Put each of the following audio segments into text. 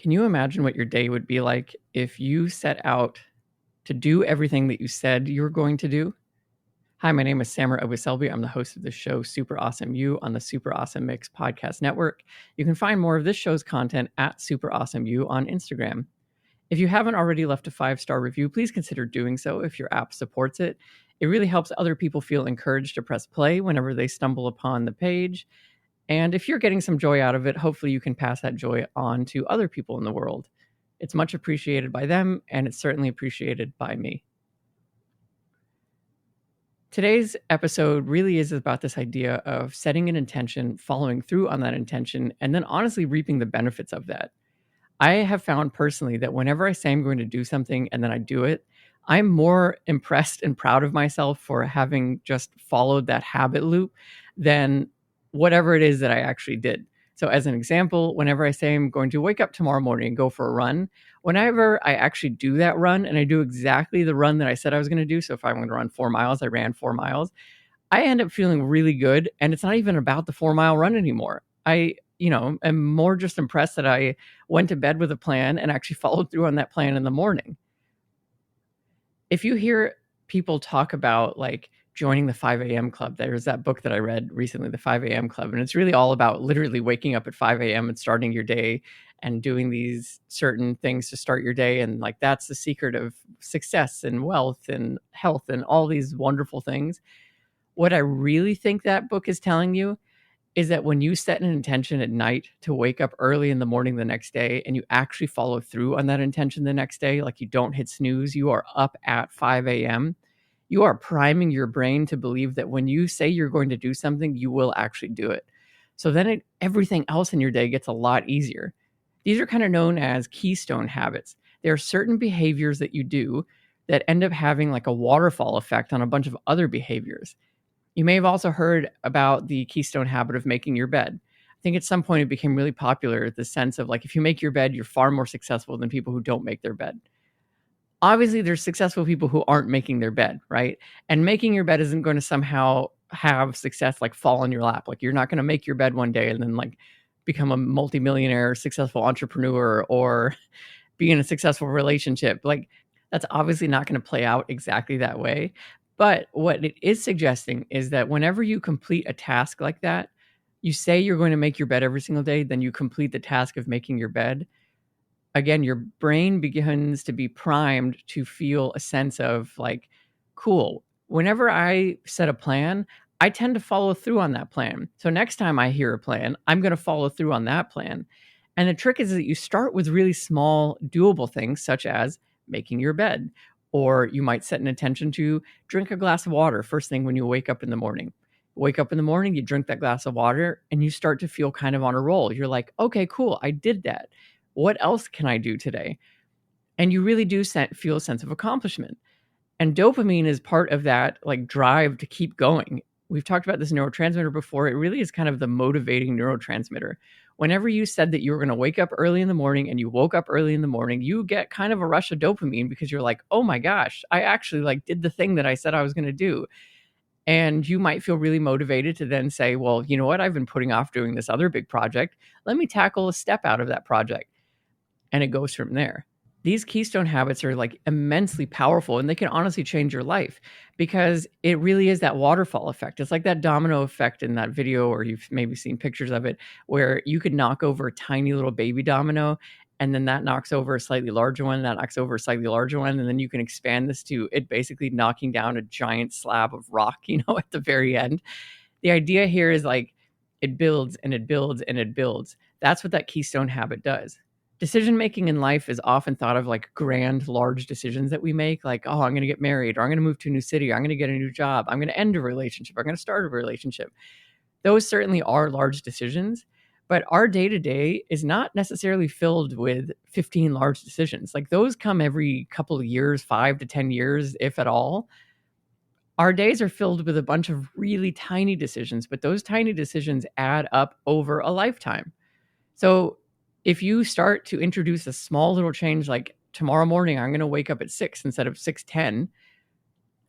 Can you imagine what your day would be like if you set out to do everything that you said you were going to do? Hi, my name is Samer Obuselbi. I'm the host of the show Super Awesome You on the Super Awesome Mix podcast network. You can find more of this show's content at Super Awesome You on Instagram. If you haven't already left a 5-star review, please consider doing so if your app supports it. It really helps other people feel encouraged to press play whenever they stumble upon the page. And if you're getting some joy out of it, hopefully you can pass that joy on to other people in the world. It's much appreciated by them, and it's certainly appreciated by me. Today's episode really is about this idea of setting an intention, following through on that intention, and then honestly reaping the benefits of that. I have found personally that whenever I say I'm going to do something and then I do it, I'm more impressed and proud of myself for having just followed that habit loop than whatever it is that I actually did. So as an example, whenever I say I'm going to wake up tomorrow morning and go for a run, whenever I actually do that run and I do exactly the run that I said I was going to do, so if I'm going to run 4 miles, I ran 4 miles, I end up feeling really good. And it's not even about the 4-mile run anymore. I am more just impressed that I went to bed with a plan and actually followed through on that plan in the morning. If you hear people talk about like joining the 5 a.m. club, there's that book that I read recently, the 5 a.m. club, and it's really all about literally waking up at 5 a.m. and starting your day and doing these certain things to start your day. And like, that's the secret of success and wealth and health and all these wonderful things. What I really think that book is telling you is that when you set an intention at night to wake up early in the morning the next day and you actually follow through on that intention the next day, like you don't hit snooze, you are up at 5 a.m., you are priming your brain to believe that when you say you're going to do something, you will actually do it. So then everything else in your day gets a lot easier. These are kind of known as keystone habits. There are certain behaviors that you do that end up having like a waterfall effect on a bunch of other behaviors. You may have also heard about the keystone habit of making your bed. I think at some point it became really popular, the sense of like, if you make your bed, you're far more successful than people who don't make their bed. Obviously, there's successful people who aren't making their bed, right? And making your bed isn't going to somehow have success like fall in your lap. Like you're not going to make your bed one day and then like become a multimillionaire, successful entrepreneur, or be in a successful relationship. Like that's obviously not going to play out exactly that way. But what it is suggesting is that whenever you complete a task like that, you say you're going to make your bed every single day, then you complete the task of making your bed. Again, your brain begins to be primed to feel a sense of like, cool. Whenever I set a plan, I tend to follow through on that plan. So next time I hear a plan, I'm going to follow through on that plan. And the trick is that you start with really small, doable things, such as making your bed. Or you might set an intention to drink a glass of water first thing when you wake up in the morning. Wake up in the morning, you drink that glass of water, and you start to feel kind of on a roll. You're like, okay, cool, I did that. What else can I do today? And you really do feel a sense of accomplishment. And dopamine is part of that like drive to keep going. We've talked about this neurotransmitter before. It really is kind of the motivating neurotransmitter. Whenever you said that you were going to wake up early in the morning and you woke up early in the morning, you get kind of a rush of dopamine because you're like, oh my gosh, I actually like did the thing that I said I was going to do. And you might feel really motivated to then say, well, you know what? I've been putting off doing this other big project. Let me tackle a step out of that project. And it goes from there. These keystone habits are like immensely powerful, and they can honestly change your life because it really is that waterfall effect. It's like that domino effect in that video, or you've maybe seen pictures of it, where you could knock over a tiny little baby domino, and then that knocks over a slightly larger one, that knocks over a slightly larger one, and then you can expand this to it basically knocking down a giant slab of rock, at the very end. The idea here is like it builds and it builds and it builds. That's what that keystone habit does. Decision-making in life is often thought of like grand, large decisions that we make, like, oh, I'm going to get married, or I'm going to move to a new city, or I'm going to get a new job, I'm going to end a relationship, I'm going to start a relationship. Those certainly are large decisions, but our day-to-day is not necessarily filled with 15 large decisions. Like those come every couple of years, 5 to 10 years, if at all. Our days are filled with a bunch of really tiny decisions, but those tiny decisions add up over a lifetime. So if you start to introduce a small little change, like tomorrow morning, I'm going to wake up at 6 instead of 6:10,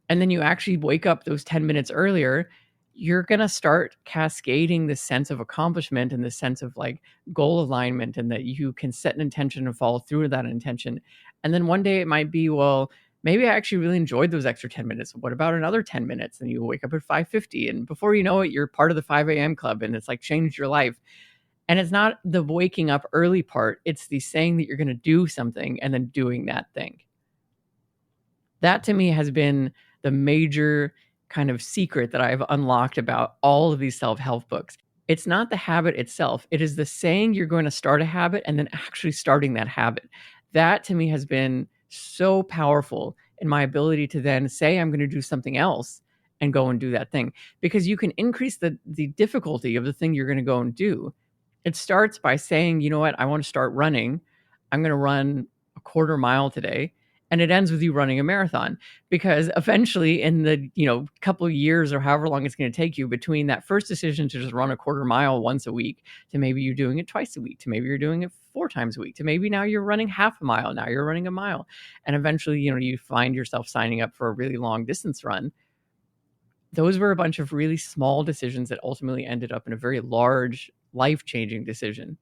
and then you actually wake up those 10 minutes earlier, you're going to start cascading this sense of accomplishment and this sense of like goal alignment, and that you can set an intention and follow through with that intention. And then one day it might be, well, maybe I actually really enjoyed those extra 10 minutes. What about another 10 minutes? And you wake up at 5:50, and before you know it, you're part of the 5 a.m. club, and it's like changed your life. And it's not the waking up early part, it's the saying that you're going to do something and then doing that thing. That to me has been the major kind of secret that I've unlocked about all of these self-help books. It's not the habit itself. It is the saying you're going to start a habit and then actually starting that habit. That to me has been so powerful in my ability to then say I'm going to do something else and go and do that thing, because you can increase the difficulty of the thing you're going to go and do. It starts by saying, you know what, I want to start running. I'm going to run a quarter mile today. And it ends with you running a marathon, because eventually in the, couple of years or however long it's going to take you between that first decision to just run a quarter mile once a week to maybe you're doing it twice a week, to maybe you're doing it 4 times a week, to maybe now you're running half a mile, now you're running a mile. And eventually, you find yourself signing up for a really long distance run. Those were a bunch of really small decisions that ultimately ended up in a very large, life-changing decision.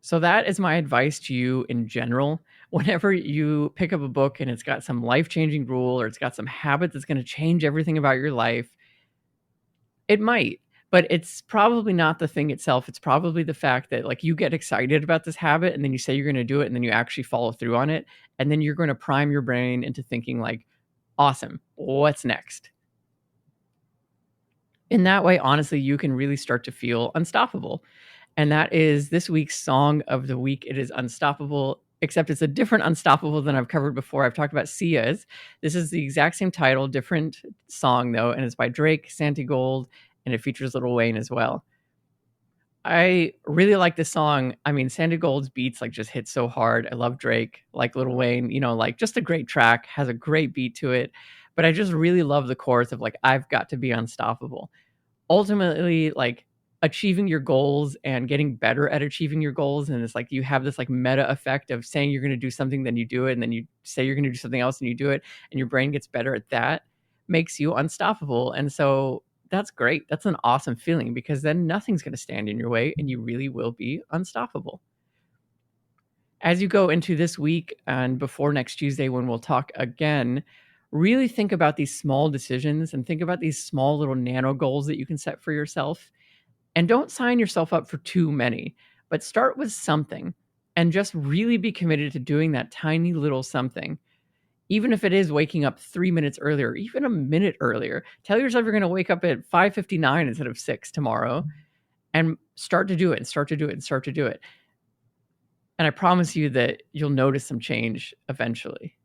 So that is my advice to you in general. Whenever you pick up a book and it's got some life-changing rule or it's got some habit that's going to change everything about your life, it might, but it's probably not the thing itself. It's probably the fact that like you get excited about this habit and then you say you're going to do it and then you actually follow through on it. And then you're going to prime your brain into thinking like, awesome, what's next? In that way, honestly, you can really start to feel unstoppable. And that is this week's song of the week. It is Unstoppable, except it's a different Unstoppable than I've covered before. I've talked about Sia's. This is the exact same title, different song though, and it's by Drake, Santigold, and it features Lil Wayne as well. I really like this song. I mean, Santigold's beats like just hit so hard. I love Drake, like Lil Wayne, like just a great track, has a great beat to it. But I just really love the chorus of like, I've got to be unstoppable. Ultimately, like achieving your goals and getting better at achieving your goals, and it's like you have this like meta effect of saying you're going to do something, then you do it, and then you say you're going to do something else and you do it, and your brain gets better at that, makes you unstoppable. And so that's great. That's an awesome feeling, because then nothing's going to stand in your way and you really will be unstoppable. As you go into this week and before next Tuesday when we'll talk again, really think about these small decisions and think about these small little nano goals that you can set for yourself. And don't sign yourself up for too many, but start with something and just really be committed to doing that tiny little something. Even if it is waking up 3 minutes earlier, even a minute earlier, tell yourself you're going to wake up at 5:59 instead of 6 tomorrow, and start to do it and start to do it and start to do it. And I promise you that you'll notice some change eventually.